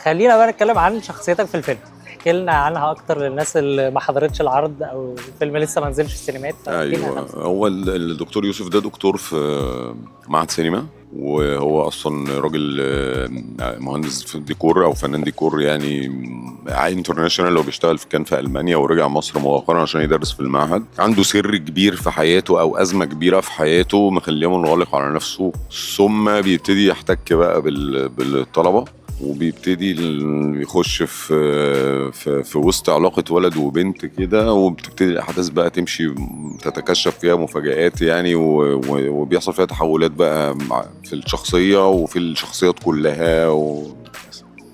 خلينا بقى نتكلم عن شخصيتك في الفيلم. احكي لنا عنها اكتر للناس اللي ما حضرتش العرض او الفيلم لسه ما نزلش السينمات. ايوه، هو الدكتور يوسف ده دكتور في معهد سينما، وهو اصلا راجل مهندس في الديكور او فنان ديكور يعني انترناشونال. هو بيشتغل كان في المانيا ورجع مصر مؤخرا عشان يدرس في المعهد. عنده سر كبير في حياته او ازمه كبيره في حياته مخليه منغلق على نفسه، ثم بيبتدي يحتك بقى بالطلبه، وبيبتدي يخش في وسط علاقة ولد وبنت كده، وبتبتدي الأحداث بقى تمشي، تتكشف فيها مفاجآت يعني، وبيحصل فيها تحولات بقى في الشخصية وفي الشخصيات كلها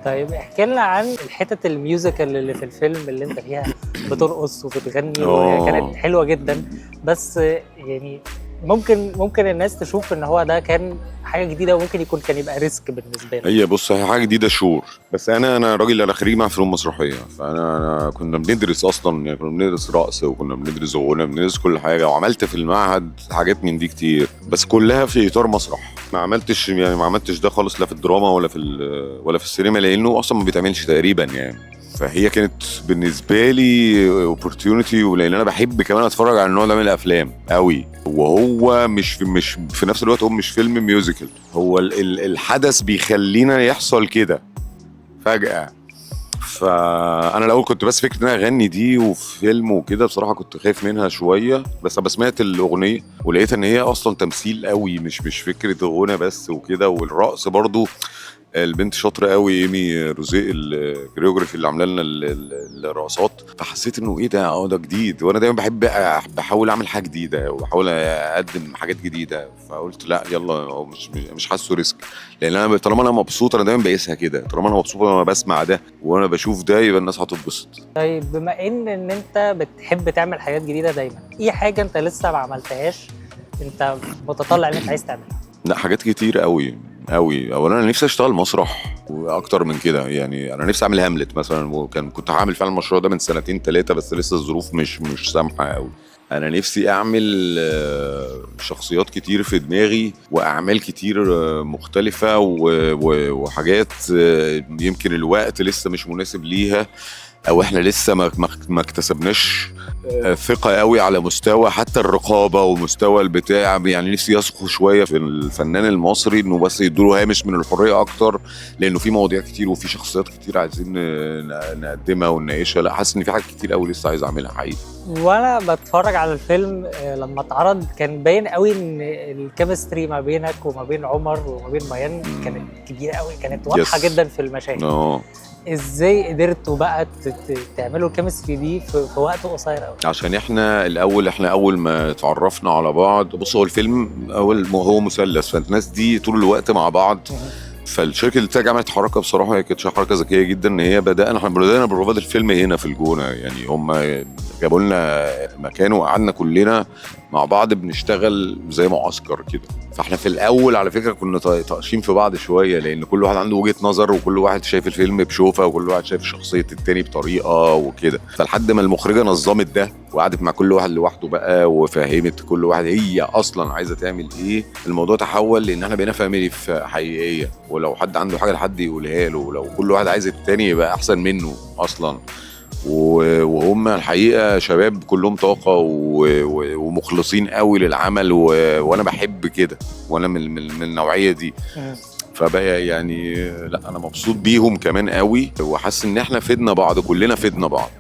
طيب احكي لنا عن الحتة الميوزيكال اللي في الفيلم اللي انت فيها بترقص وبتغني وكانت حلوة جدا، بس يعني ممكن الناس تشوف ان هو ده كان حاجه جديده وممكن كان يبقى ريسك بالنسبه لي. هي بص، هي حاجه جديده شور، بس انا راجل، انا خريج معهد فنون مسرحيه، فانا كنا بندرس اصلا يعني، كنا بندرس رقص وكنا بندرس غنى، بندرس كل حاجه، وعملت في المعهد حاجات من دي كتير، بس كلها في اطار مسرح. ما عملتش ده خالص، لا في الدراما ولا في السينما، لانه اصلا ما بيتعملش تقريبا يعني. فهي كانت بالنسبه لي اوبورتيونيتي، ولان انا بحب كمان اتفرج على النوع ده من الافلام قوي، وهو مش في نفس الوقت هو مش فيلم ميوزيكال، هو الحدث بيخلينا يحصل كده فجأة. فانا الاول كنت بس فكره ان انا اغني دي وفي فيلم وكده، بصراحه كنت خايف منها شويه، بس لما سمعت الاغنيه ولقيت ان هي اصلا تمثيل قوي، مش فكره غنى بس وكده، والرقص برضو البنت شاطره قوي، ايمي روزيه الكوريوجرافي اللي عامله لنا الرقصات، فحسيت انه ايه ده، ده جديد، وانا دايما بحاول اعمل حاجه جديده وبحاول اقدم حاجات جديده، فقلت لا يلا، مش حاسه ريسك، لان انا طالما انا مبسوط انا دايما بقيسها كده، طالما انا مبسوط وانا بسمع ده وانا بشوف ده يبقى الناس هتتبسط. طيب بما ان انت بتحب تعمل حاجات جديده دايما، ايه حاجه انت لسه ما عملتهاش انت متطلع ان انت عايز تعملها؟ لا، حاجات كتير قوي قوي. اولا انا نفسي اشتغل مسرح واكتر من كده يعني، انا نفسي اعمل هاملت مثلا، كنت هعمل فعلا المشروع ده من 2-3 بس لسه الظروف مش سامحه قوي. انا نفسي اعمل شخصيات كتير في دماغي واعمال كتير مختلفه وحاجات يمكن الوقت لسه مش مناسب ليها، او احنا لسه ما اكتسبناش ثقة قوي على مستوى حتى الرقابة ومستوى البتاع يعني. نفسي يثقوا شوية في الفنان المصري انه بس يدوله هامش من الحرية اكتر، لانه في مواضيع كتير وفي شخصيات كتير عايزين نقدمها ونناقشها. لا، حاسس ان في حاجات كتير قوي لسه عايز اعملها حقيقي. وانا بتفرج على الفيلم لما اتعرض كان باين قوي ان الكيمستري ما بينك وما بين عمر وما بين ميان كانت كبيرة قوي، كانت واضحة جدا في المشاهد. ازاي قدرتوا بقى تعملوا الكيمستري دي في وقت قصير قوي؟ عشان احنا اول ما اتعرفنا على بعض، بص هو الفيلم هو مثلث، فالناس دي طول الوقت مع بعض. فالشركه اللي عملت حركه بصراحه، هي كانت حركه ذكيه جدا، ان هي احنا بدانا بروفات الفيلم هنا في الجونه يعني، هم جابوا لنا مكان وقعدنا كلنا مع بعض بنشتغل زي معسكر كده. فاحنا في الاول على فكره كنا طاقشين في بعض شويه، لان كل واحد عنده وجهه نظر وكل واحد شايف الفيلم بشوفه وكل واحد شايف شخصيه التاني بطريقه وكده. فلحد ما المخرجه نظمت ده وقعدت مع كل واحد لوحده بقى وفهمت كل واحد هي اصلا عايزه تعمل ايه، الموضوع تحول لان احنا بقينا فاميلي حقيقيه، ولو حد عنده حاجه لحد يقولها له، ولو كل واحد عايز التاني يبقى احسن منه اصلا. وهم الحقيقه شباب كلهم طاقه ومخلصين قوي للعمل، وانا بحب كده، وانا من النوعيه دي. فبقى يعني لا، انا مبسوط بيهم كمان قوي، وحاسس ان احنا فدنا بعض، كلنا فدنا بعض.